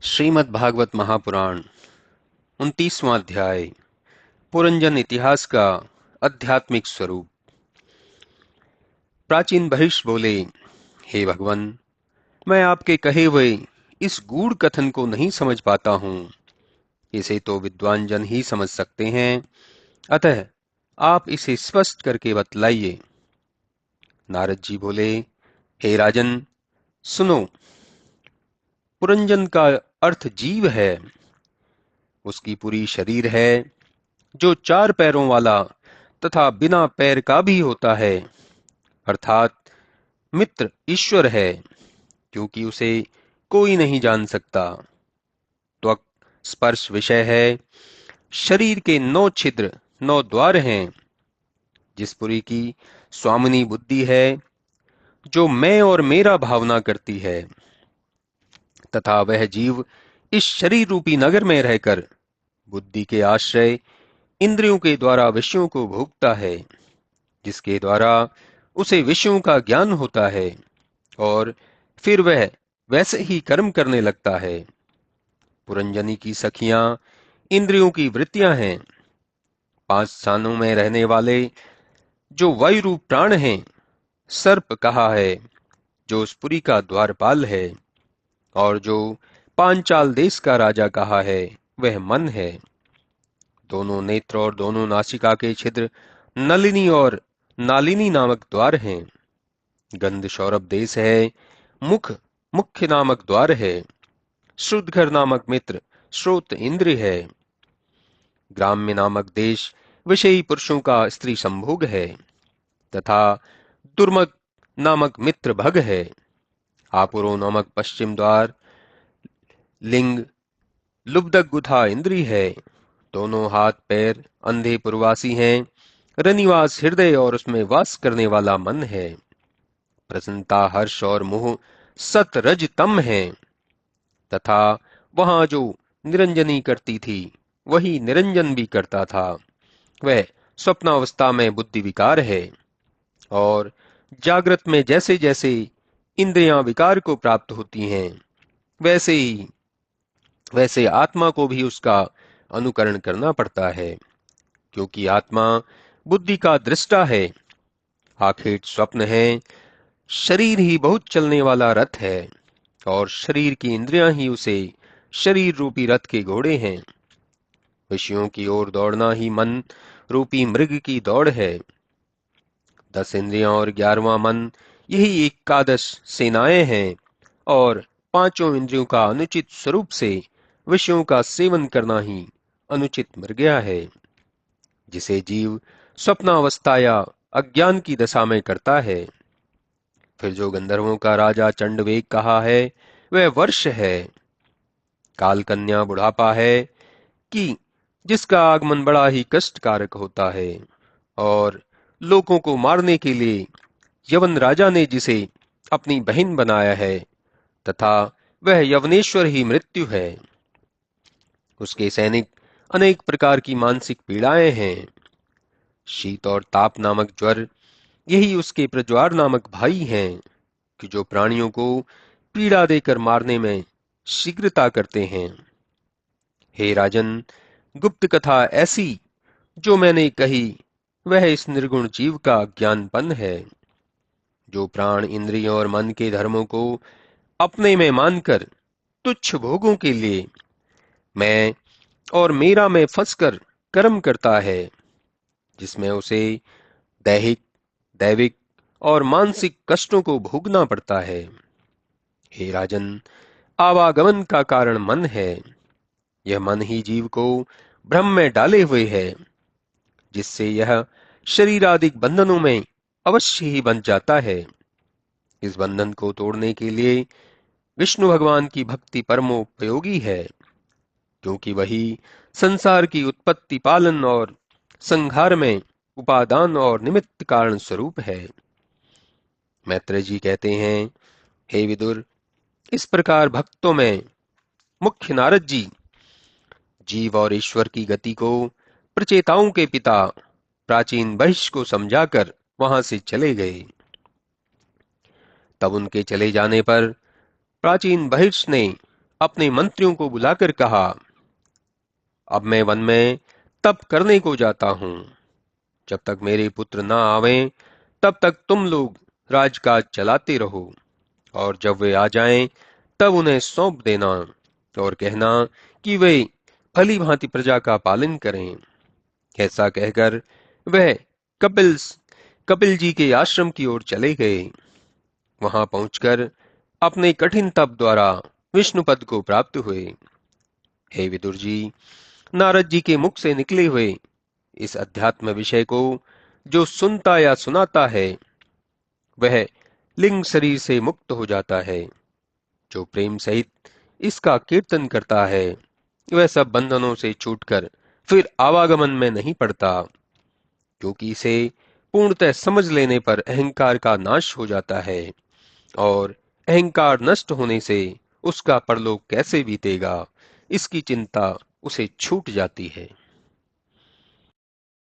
श्रीमद् भागवत महापुराण 29वां अध्याय पुरंजन इतिहास का आध्यात्मिक स्वरूप। प्राचीन बहिष बोले, हे भगवान, मैं आपके कहे हुए इस गूढ़ कथन को नहीं समझ पाता हूँ। इसे तो विद्वान जन ही समझ सकते हैं, अतः आप इसे स्पष्ट करके बतलाइए। नारद जी बोले, हे राजन, सुनो। पुरंजन का अर्थ जीव है। उसकी पूरी शरीर है, जो 4 पैरों वाला तथा बिना पैर का भी होता है, अर्थात मित्र ईश्वर है, क्योंकि उसे कोई नहीं जान सकता। त्वक स्पर्श विषय है। शरीर के 9 छिद्र, 9 द्वार हैं। जिस पुरी की स्वामिनी बुद्धि है, जो मैं और मेरा भावना करती है, तथा वह जीव इस शरीर रूपी नगर में रहकर बुद्धि के आश्रय इंद्रियों के द्वारा विषयों को भोगता है, जिसके द्वारा उसे विषयों का ज्ञान होता है और फिर वह वैसे ही कर्म करने लगता है। पुरंजनी की सखियां इंद्रियों की वृत्तियां हैं। 5 स्थानों में रहने वाले जो वायु रूप प्राण हैं, सर्प कहा है, जो उस पुरी का द्वारपाल है, और जो पांचाल देश का राजा कहा है, वह मन है। दोनों नेत्र और दोनों नासिका के छिद्र नलिनी और नालिनी नामक द्वार हैं। गंध सौरभ देश है। मुख मुख्य नामक द्वार है। श्रुतघर नामक मित्र श्रोत इंद्र है। ग्राम्य नामक देश विषयी पुरुषों का स्त्री संभोग है, तथा दुर्मग नामक मित्र भग है। आपुरो नामक पश्चिम द्वार लिंग लुब्धक गुथा इंद्री है। दोनों हाथ पैर अंधे पुरवासी हैं। रनिवास हृदय और उसमें वास करने वाला मन है। प्रसन्नता हर्ष और मोह सत रज तम है, तथा वहां जो निरंजनी करती थी, वही निरंजन भी करता था। वह स्वप्नावस्था में बुद्धि विकार है, और जागृत में जैसे जैसे इंद्रियां विकार को प्राप्त होती हैं, वैसे आत्मा को भी उसका अनुकरण करना पड़ता है, क्योंकि आत्मा बुद्धि का दृष्टा है। आखिर स्वप्न है। शरीर ही बहुत चलने वाला रथ है, और शरीर की इंद्रियां ही उसे शरीर रूपी रथ के घोड़े हैं। विषयों की ओर दौड़ना ही मन रूपी मृग की दौड़ है। 10 इंद्रियां और 11वां मन, यही एकादश सेनाएं हैं, और पांचों इंद्रियों का अनुचित स्वरूप से विषयों का सेवन करना ही अनुचित मृग्या है, जिसे जीव स्वप्नावस्था या अज्ञान की दशा में करता है। फिर जो गंधर्वों का राजा चंडवेग कहा है, वह वर्ष है। काल कन्या बुढ़ापा है, कि जिसका आगमन बड़ा ही कष्टकारक होता है, और लोगों को मारने के लिए यवन राजा ने जिसे अपनी बहन बनाया है, तथा वह यवनेश्वर ही मृत्यु है। उसके सैनिक अनेक प्रकार की मानसिक पीड़ाएं हैं। शीत और ताप नामक ज्वर, यही उसके प्रज्वार नामक भाई हैं, कि जो प्राणियों को पीड़ा देकर मारने में शीघ्रता करते हैं। हे राजन, गुप्त कथा ऐसी जो मैंने कही, वह इस निर्गुण जीव का ज्ञानपन है, जो प्राण इंद्रियों और मन के धर्मों को अपने में मानकर तुच्छ भोगों के लिए मैं और मेरा में फंसकर कर्म करता है, जिसमें उसे दैहिक, दैविक और मानसिक कष्टों को भोगना पड़ता है। हे राजन, आवागमन का कारण मन है। यह मन ही जीव को भ्रम में डाले हुए है, जिससे यह शरीर आदि बंधनों में अवश्य ही बंध जाता है। इस बंधन को तोड़ने के लिए विष्णु भगवान की भक्ति परमोपयोगी है, क्योंकि वही संसार की उत्पत्ति, पालन और संहार में उपादान और निमित्त कारण स्वरूप है। मैत्रेय जी कहते हैं, हे विदुर, इस प्रकार भक्तों में मुख्य नारद जी जीव और ईश्वर की गति को प्रचेताओं के पिता प्राचीन बहिष को समझाकर वहां से चले गए। तब उनके चले जाने पर प्राचीन बहिष ने अपने मंत्रियों को बुलाकर कहा, अब मैं वन में तप करने को जाता हूँ। जब तक मेरे पुत्र ना आवें, तब तक तुम लोग राजकाज चलाते रहो, और जब वे आ जाएं, तब उन्हें सौंप देना और कहना कि वे भली भांति प्रजा का पालन करें। ऐसा कहकर वह कपिल कपिल जी के आश्रम की ओर चले गए। वहां पहुंचकर अपने कठिन तप द्वारा विष्णु पद को प्राप्त हुए। हे विदुर जी, नारद जी के मुख से निकले हुए इस अध्यात्म विषय को जो सुनता या सुनाता है, वह लिंग शरीर से मुक्त हो जाता है। जो प्रेम सहित इसका कीर्तन करता है, वह सब बंधनों से छूटकर फिर आवागमन में नहीं पड़ता, क्योंकि इसे पूर्णतः समझ लेने पर अहंकार का नाश हो जाता है, और अहंकार नष्ट होने से उसका परलोक कैसे बीतेगा, इसकी चिंता उसे छूट जाती है।